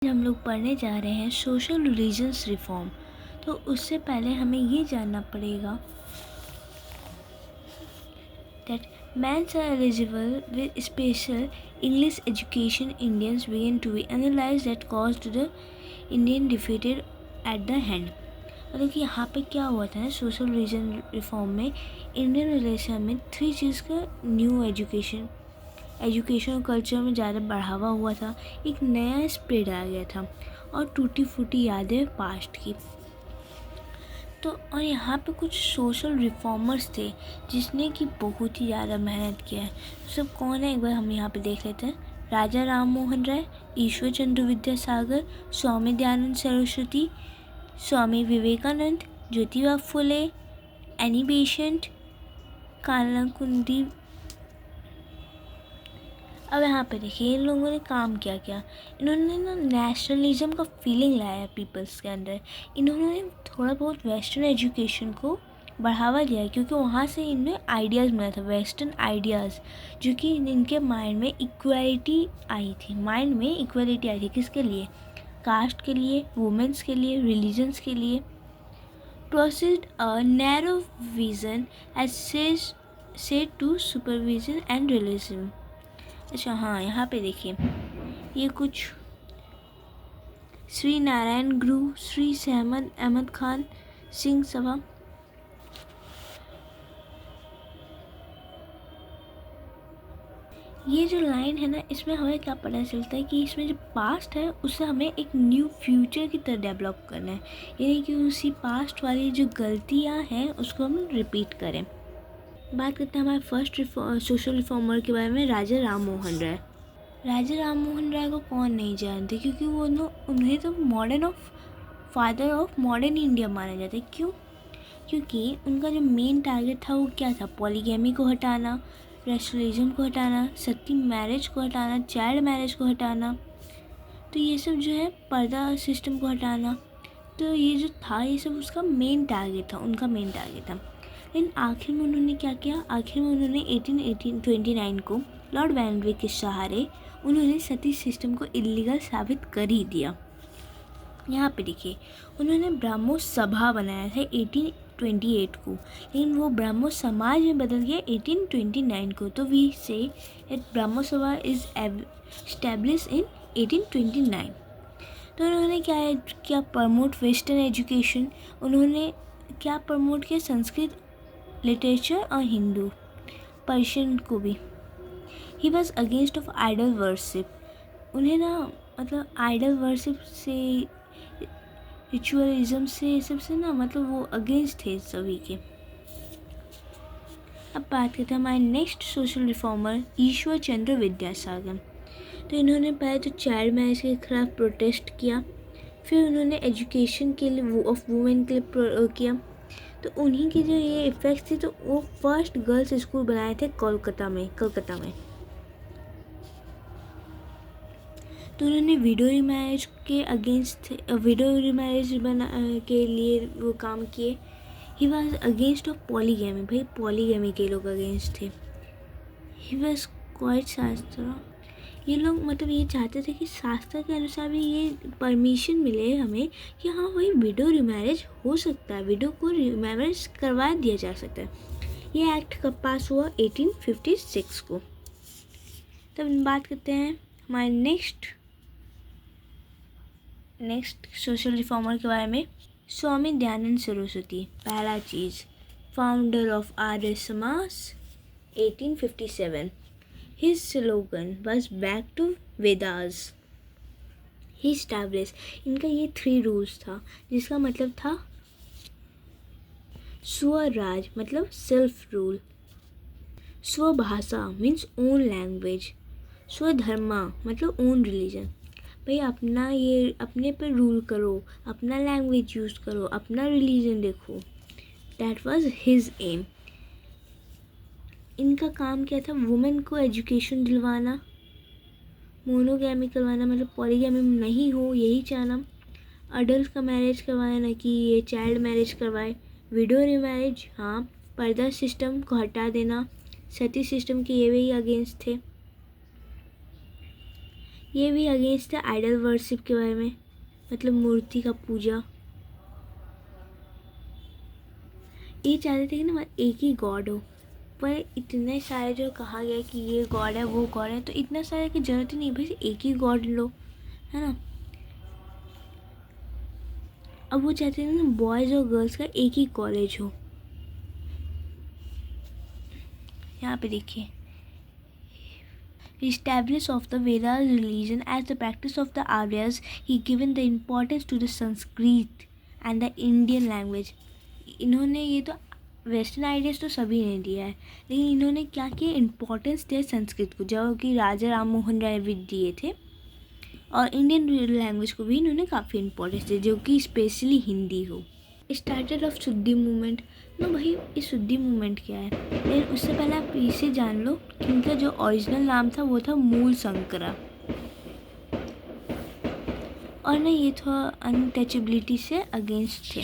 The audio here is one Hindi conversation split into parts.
हम लोग पढ़ने जा रहे हैं सोशल रिलीजियस रिफॉर्म। तो उससे पहले हमें ये जानना पड़ेगा that men's are eligible with special English education. Indians begin to be analyzed that caused the Indian defeated at the hand। मतलब कि यहाँ पे क्या हुआ था सोशल रिलीजन रिफॉर्म में, इंडियन रिलेशन में 3 चीज़ का न्यू एजुकेशन और कल्चर में ज़्यादा बढ़ावा हुआ था। एक नया स्प्रेड आ गया था और टूटी फूटी यादें पास्ट की। तो और यहाँ पे कुछ सोशल रिफॉर्मर्स थे जिसने कि बहुत ही ज़्यादा मेहनत किया है। सब कौन है एक बार हम यहाँ पे देख लेते हैं। राजा राम मोहन राय, ईश्वर चंद्र विद्यासागर, स्वामी दयानंद सरस्वती, स्वामी विवेकानंद, ज्योतिबा फुले, एनी बेसेंट, कालाकुंडी। अब यहाँ पे देखिए इन लोगों ने काम क्या किया। इन्होंने ना नेशनलिज्म का फीलिंग लाया पीपल्स के अंदर। इन्होंने थोड़ा बहुत वेस्टर्न एजुकेशन को बढ़ावा दिया क्योंकि वहाँ से इन्हें आइडियाज़ मिला था, वेस्टर्न आइडियाज़, जो कि इनके माइंड में इक्वालिटी आई थी। किसके लिए? कास्ट के लिए, वुमेंस के लिए, रिलीजन्स के लिए। Proceed a narrow vision as said to supervision and realism. अच्छा हाँ, यहाँ पे देखिए ये कुछ श्री नारायण गुरु, श्री सहमद अहमद खान सिंह सभा। ये जो लाइन है ना, इसमें हमें क्या पता चलता है कि इसमें जो पास्ट है उससे हमें एक न्यू फ्यूचर की तरह डेवलप करना है, यानी कि उसी पास्ट वाली जो गलतियाँ हैं उसको हम रिपीट करें। बात करते हैं हमारे फर्स्ट सोशल रिफॉर्मर के बारे में, राजा राम मोहन राय। राजा राम मोहन राय को कौन नहीं जानते, क्योंकि वो उन्हें तो फादर ऑफ मॉडर्न इंडिया माना जाता है। क्यों? क्योंकि उनका जो मेन टारगेट था वो क्या था? पॉलीगैमी को हटाना, रेशनलिज्म को हटाना, सती मैरिज को हटाना, चाइल्ड मैरिज को हटाना। तो ये सब जो है पर्दा सिस्टम को हटाना। तो ये जो था ये सब उसका मेन टारगेट था, उनका मेन टारगेट था। लेकिन आखिर में उन्होंने क्या किया? आखिर में उन्होंने 1829 को लॉर्ड बैनविक के सहारे उन्होंने सती सिस्टम को इलीगल साबित कर ही दिया। यहाँ पे देखिए उन्होंने ब्राह्मो सभा बनाया था 1828 को, लेकिन वो ब्राह्मो समाज में बदल गया 1829 को। तो वी से ब्राह्मो सभा इज एस्टैब्लिश इन 1829। तो उन्होंने क्या प्रमोट वेस्टर्न एजुकेशन। उन्होंने क्या प्रमोट किया? संस्कृत लिटरेचर और हिंदू पर्शियन को भी। He was against of idol worship. उन्हें ना मतलब आइडल वर्शिप से, रिचुअलिज्म से, सबसे ना मतलब वो अगेंस्ट थे सभी के। अब बात करते हैं हमारे next social reformer Ishwar Chandra Vidyasagar. तो इन्होंने पहले तो चाइल्ड मैरिज के खिलाफ प्रोटेस्ट किया, फिर उन्होंने एजुकेशन के लिए ऑफ वुमेन के लिए किया। तो उन्हीं के जो ये इफ़ेक्ट्स थे, तो वो फर्स्ट गर्ल्स स्कूल बनाए थे कलकत्ता में। तो उन्होंने विडो मैरिज के अगेंस्ट थे, विडो मैरिज के लिए वो काम किए। ही वॉज अगेंस्ट ऑफ पॉलीगैमी। भाई पॉलीगैमी के लोग अगेंस्ट थे। ही वॉज क्वाइट शास्त्र। ये लोग मतलब ये चाहते थे कि शास्त्र के अनुसार भी ये परमिशन मिले हमें कि हाँ भाई विडो रिमैरिज हो सकता है, विडो को रिमैरिज करवा दिया जा सकता है। ये एक्ट कब पास हुआ? 1856 को। तब बात करते हैं हमारे नेक्स्ट सोशल रिफॉर्मर के बारे में, स्वामी दयानंद सरस्वती। पहला चीज़, founder of Arya Samaj 1857। His slogan was back to Vedas. He established, इनका ये 3 रूल्स था जिसका मतलब था स्वराज मतलब self rule, swabhasha means own language, swadharma मतलब ओन रिलीजन। भाई अपने पर रूल करो, अपना लैंग्वेज यूज़ करो, अपना रिलीजन देखो। That was his aim. इनका काम क्या था? वुमेन को एजुकेशन दिलवाना, मोनोगैमी करवाना मतलब पॉलीगैमी नहीं हो यही चाहना, अडल्ट का मैरिज करवाना ना कि ये चाइल्ड मैरिज करवाए, विडो रिमैरिज, हाँ, पर्दा सिस्टम को हटा देना, सती सिस्टम के ये भी अगेंस्ट थे। ये भी अगेंस्ट है आइडल वर्शिप के बारे में, मतलब मूर्ति का पूजा। ये चाहते थे कि ना एक ही गॉड हो, पर इतने सारे जो कहा गया कि ये गॉड है वो गॉड है, तो इतना सारे की जरूरत ही नहीं भाई, एक ही गॉड लो, है ना। अब वो चाहते थे ना बॉयज़ और गर्ल्स का एक ही कॉलेज हो। यहाँ पे देखिए, establish of the Vedas religion as the practice of the Aryas, he given the importance to the Sanskrit and the Indian language। इन्होंने ये तो वेस्टर्न आइडियाज़ तो सभी ने दिया है, लेकिन इन्होंने क्या किया, इम्पोर्टेंस दिया संस्कृत को, जो कि राजा राम मोहन राय दिए थे, और इंडियन लैंग्वेज को भी इन्होंने काफ़ी इम्पोर्टेंस दी, जो कि स्पेशली हिंदी हो। स्टार्टेड ऑफ शुद्धि मूवमेंट। नो भाई, ये शुद्धि मूवमेंट क्या है, लेकिन उससे पहले आप इसे जान लो कि इनका जो ओरिजिनल नाम था वो था मूल शंकरा, और ना ये थोड़ा अनटचेबिलिटी से अगेंस्ट थे।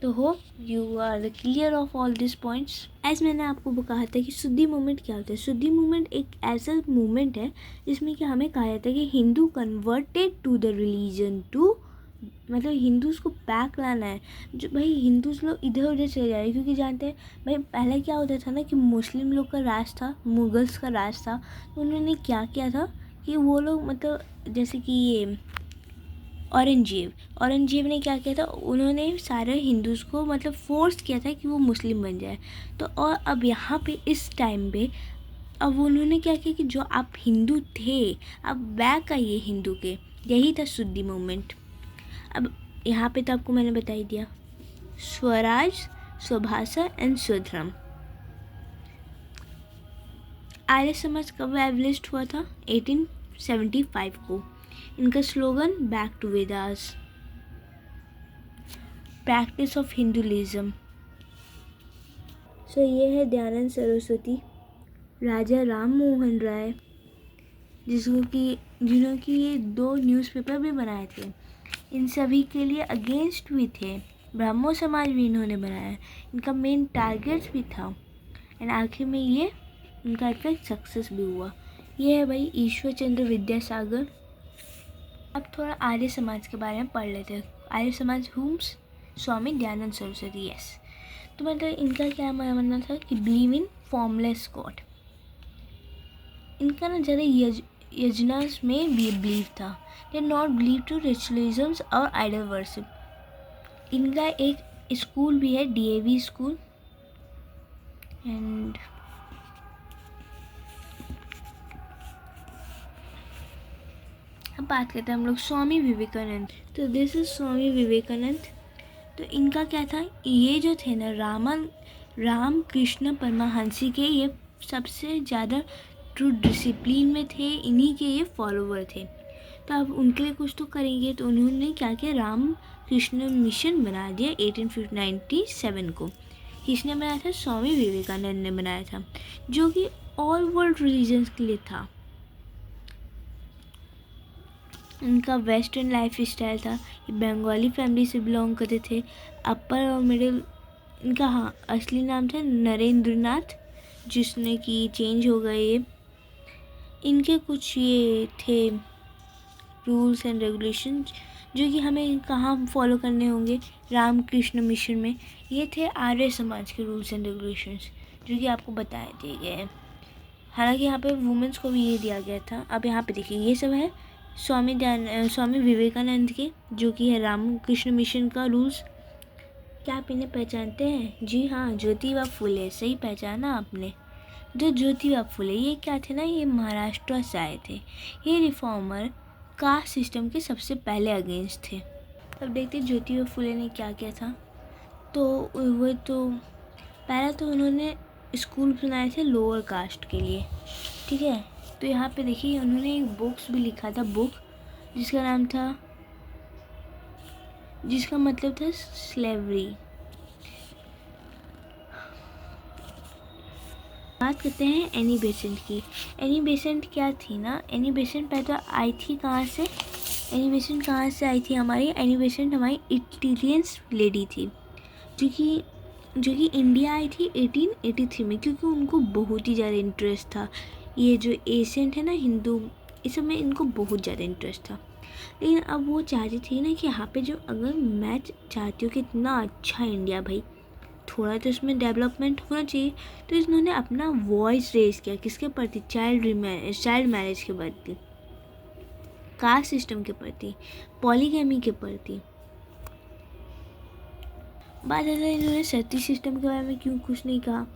तो hope you are clear of all this points. As मैंने आपको कहा था कि शुद्धि मूवमेंट क्या होता है। शुद्धि मूवमेंट एक ऐसा मूवमेंट है जिसमें कि हमें कहा जाता है कि Hindu converted to the religion too, मतलब हिंदूज़ को बैक लाना है। जो भाई हिंदूज़ लोग इधर उधर चले जा रहे हैं, क्योंकि जानते हैं भाई पहले क्या होता था ना कि मुस्लिम लोग का राज था, मुगल्स का राज था, तो उन्होंने क्या किया था कि वो लोग मतलब जैसे कि ये औरंगजेब ने क्या किया था, उन्होंने सारे हिंदूज़ को मतलब फोर्स किया था कि वो मुस्लिम बन जाए। तो और अब यहाँ पे इस टाइम पे अब उन्होंने क्या किया कि जो आप हिंदू थे अब बैक आइए हिंदू के, यही था शुद्धि मूवमेंट। अब यहाँ पे तो आपको मैंने बता ही दिया, स्वराज, स्वभाषा एंड स्वधर्म। आर्य समाज कब एस्टैब्लिश्ड हुआ था, 1875 को। इनका slogan back to Vedas, practice of Hinduism. So ये है दयानंद सरस्वती, राजा राम मोहन राय, जिन्होंने ये 2 न्यूज़पेपर भी बनाए थे, इन सभी के लिए अगेंस्ट भी थे। ब्राह्मो समाज भी इन्होंने बनाया, इनका मेन टारगेट भी था, एंड आखिर में ये इनका इफेक्ट सक्सेस भी हुआ। ये है भाई ईश्वर चंद्र विद्यासागर। अब थोड़ा आर्य समाज के बारे में पढ़ लेते हैं। आर्य समाज हुम्स, स्वामी दयानंद सरस्वती। यस, तो मतलब इनका क्या मानना था कि बिलीव इन फॉर्मलेस गॉड। इनका ना ज़्यादा यजनास में भी बिलीव था, दे नॉट बिलीव टू रिचुअलिज्म्स और आइडल वर्शिप। इनका एक स्कूल भी है, DAV स्कूल। एंड अब बात करते हैं हम लोग स्वामी विवेकानंद। तो दिस इज स्वामी विवेकानंद। तो इनका क्या था, ये जो थे ना राम कृष्ण परमहंसी के ये सबसे ज़्यादा ट्रू डिसिप्लिन में थे, इन्हीं के ये फॉलोवर थे। तो अब उनके लिए कुछ तो करेंगे, तो उन्होंने क्या किया, राम कृष्ण मिशन बना दिया 1897 को। किसने बनाया था, स्वामी विवेकानंद ने बनाया था, जो कि ऑल वर्ल्ड रिलीजन्स के लिए था। इनका वेस्टर्न लाइफ स्टाइल था, ये बंगाली फैमिली से बिलोंग करते थे, अपर और मिडिल। इनका असली नाम था नरेंद्रनाथ, जिसने कि चेंज हो गए ये। इनके कुछ ये थे रूल्स एंड रेगुलेशंस जो कि हमें कहाँ फॉलो करने होंगे, रामकृष्ण मिशन में। ये थे आर्य समाज के रूल्स एंड रेगुलेशंस जो कि आपको बताए दिए गए हैं। हालांकि यहाँ पे वुमेंस को भी ये दिया गया था। अब यहाँ पे देखिए, ये सब है स्वामी विवेकानंद के, जो कि है रामकृष्ण मिशन का रूल्स। क्या आप इन्हें पहचानते हैं? जी हाँ, ज्योतिबा फुले, सही पहचाना आपने। जो ज्योतिबा फुले ये क्या थे ना, ये महाराष्ट्र से आए थे। ये रिफॉर्मर कास्ट सिस्टम के सबसे पहले अगेंस्ट थे। अब देखते ज्योतिबा फुले ने क्या किया था। तो वो तो पहले तो उन्होंने स्कूल बनाए थे लोअर कास्ट के लिए, ठीक है। तो यहाँ पे देखिए उन्होंने एक बुक्स भी लिखा था, बुक जिसका नाम था, जिसका मतलब था स्लेवरी। बात करते हैं एनी बेसेंट की। एनी बेसेंट क्या थी ना, एनी बेसेंट पहले तो आई थी कहाँ से, एनी बेसेंट कहाँ से आई थी हमारी, एनी बेसेंट हमारी इटालियन लेडी थी जो कि इंडिया आई थी 1883 में, क्योंकि उनको बहुत ही ज़्यादा इंटरेस्ट था ये जो एशियंट है ना, हिंदू इस सब में इनको बहुत ज़्यादा इंटरेस्ट था। लेकिन अब वो चाहती थी ना कि यहाँ पे जो अगर मैं चाहती हूँ कि इतना अच्छा इंडिया भाई, थोड़ा तो इसमें डेवलपमेंट होना चाहिए। तो इन्होंने अपना वॉइस रेज किया किसके प्रति, चाइल्ड मैरिज के प्रति, कास्ट सिस्टम के प्रति, पॉलीगैमी के प्रति। बात है इन्होंने सती सिस्टम के बारे में क्यों कुछ नहीं कहा,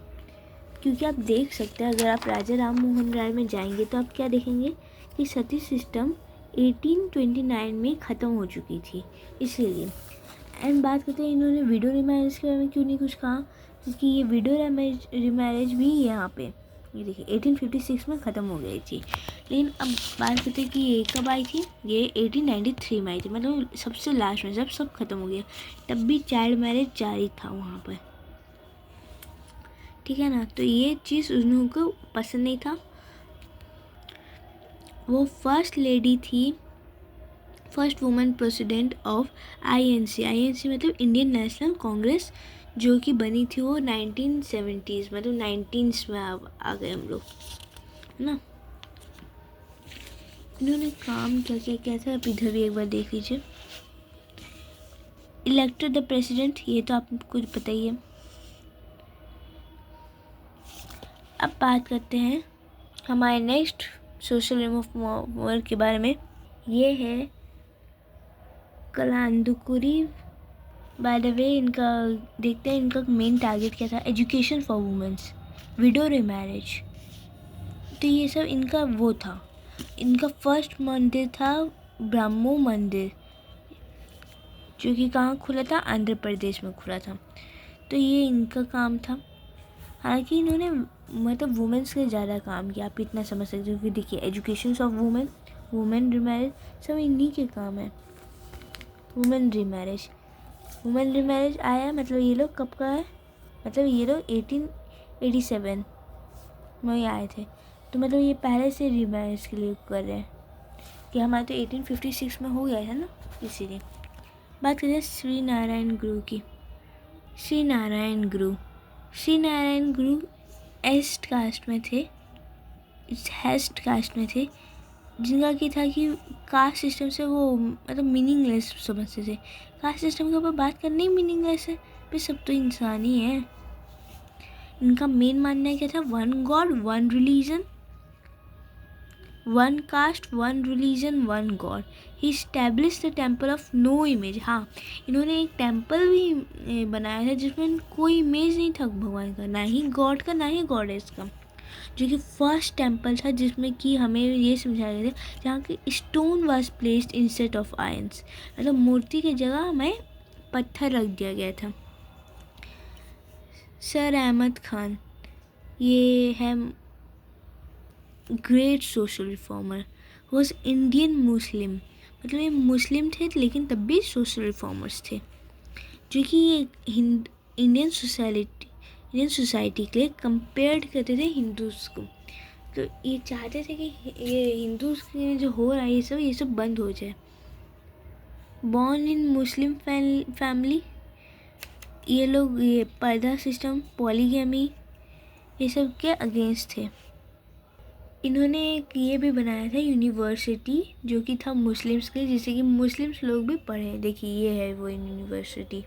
क्योंकि आप देख सकते हैं अगर आप राजा राम मोहन राय में जाएंगे तो आप क्या देखेंगे कि सती सिस्टम 1829 में ख़त्म हो चुकी थी, इसीलिए। एंड बात करते हैं इन्होंने विडो रीमैरिज के बारे में क्यों नहीं कुछ कहा, क्योंकि ये विडो रीमैरिज भी यहाँ पे ये देखिए 1856 में ख़त्म हो गई थी। लेकिन अब बात करते हैं कि ये कब आई थी, ये 1893 में आई थी, मतलब सबसे लास्ट में जब सब ख़त्म हो गया तब भी चाइल्ड मैरिज जारी था वहाँ पर, ठीक है ना। तो ये चीज़ उनको पसंद नहीं था। वो फर्स्ट लेडी थी, first women president of INC मतलब इंडियन नेशनल कांग्रेस, जो कि बनी थी वो 1970s मतलब 19s में आ गए हम लोग, है ना। इन्होंने काम क्या क्या किया था आप इधर भी एक बार देख लीजिए। इलेक्टेड द प्रेसिडेंट, ये तो आपको पता ही है। अब बात करते हैं हमारे नेक्स्ट सोशल रिफॉर्मर के बारे में। ये है कलांदुकुरी। बाय द वे इनका देखते हैं इनका मेन टारगेट क्या था, education for womens, widow remarriage. तो ये सब इनका वो था। इनका फर्स्ट मंदिर था ब्रह्मो मंदिर, जो कि कहाँ खुला था, आंध्र प्रदेश में खुला था। तो ये इनका काम था। हालांकि इन्होंने मतलब वुमेन्स के ज़्यादा काम किया, आप इतना समझ सकते हो कि देखिए education of women, women remarriage सब इन्हीं के काम है। वुमेन रीमैरिज आया मतलब ये लोग कब का है, मतलब ये लोग 1887 में ही आए थे। तो मतलब ये पहले से रीमैरिज के लिए कर रहे हैं कि हमारे तो 1856 में हो गया था ना, इसीलिए। बात करें श्री नारायण गुरु की। श्री नारायण गुरु हेस्ट कास्ट में थे, जिनका की था कि कास्ट सिस्टम से वो मतलब मीनिंगलेस समझते थे। कास्ट सिस्टम के ऊपर बात करनी ही मीनिंगलेस है, भाई सब तो इंसान ही है। इनका मेन मानना क्या था, one god one religion, one caste one religion one god. He establish the temple of no image. हाँ, इन्होंने एक टेम्पल भी बनाया था जिसमें कोई इमेज नहीं था भगवान का, ना ही गॉड का ना ही गॉडेस का, जो कि फर्स्ट टेम्पल था जिसमें कि हमें ये समझाया गया था जहाँ की stone was placed instead of ions, मतलब मूर्ति की जगह हमें पत्थर रख दिया गया था। सर अहमद खान, ये है great social reformer, was Indian Muslim, मतलब ये मुस्लिम थे लेकिन तब भी सोशल रिफॉर्मर्स थे, जो कि ये इंडियन सोसाइटी के लिए कंपेयर करते थे हिंदूज़ को। तो ये चाहते थे कि ये हिंदूज़ के जो हो रहा है ये सब बंद हो जाए। बॉर्न इन मुस्लिम फैमिली, ये लोग ये पर्दा सिस्टम, पॉलीगैमी, ये सब के अगेंस्ट थे। इन्होंने एक ये भी बनाया था यूनिवर्सिटी, जो कि था मुस्लिम्स के, जिससे कि मुस्लिम्स लोग भी पढ़े। देखिए ये है वो यूनिवर्सिटी।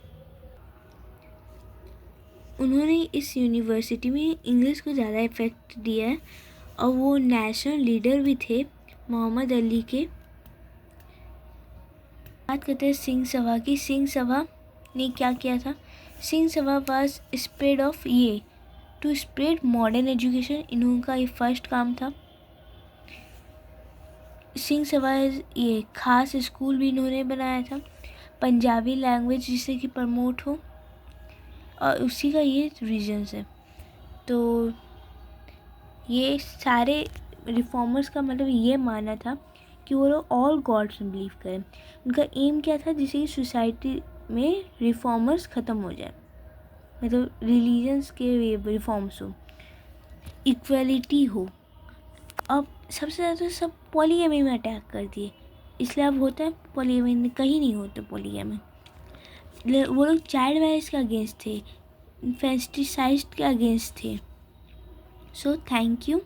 उन्होंने इस यूनिवर्सिटी में इंग्लिश को ज़्यादा इफेक्ट दिया है, और वो नेशनल लीडर भी थे मोहम्मद अली के। बात करते हैं सिंह सभा की। सिंह सभा ने क्या किया था, Singh Sabha was spread of ये टू स्प्रेड मॉडर्न एजुकेशन, इनका ये फर्स्ट काम था। सिंह सभा ये खास स्कूल भी इन्होंने बनाया था, पंजाबी लैंग्वेज जिससे कि प्रमोट हो, और उसी का ये रीजन्स है। तो ये सारे रिफॉर्मर्स का मतलब ये मानना था कि वो लोग ऑल गॉड्स में बिलीव करें। उनका एम क्या था, जिससे कि सोसाइटी में रिफॉर्मर्स ख़त्म हो जाए, मतलब रिलीजन्स के रिफॉर्म्स हो, इक्वलिटी हो। अब सबसे ज़्यादा सब पॉलीगैमी में अटैक कर दिए, इसलिए अब होता है पॉलीगैमी, कहीं नहीं होता पॉलीगैमी। वो लोग चाइल्ड मैरिज के अगेंस्ट थे, फेस्टिसाइड के अगेंस्ट थे। So thank you.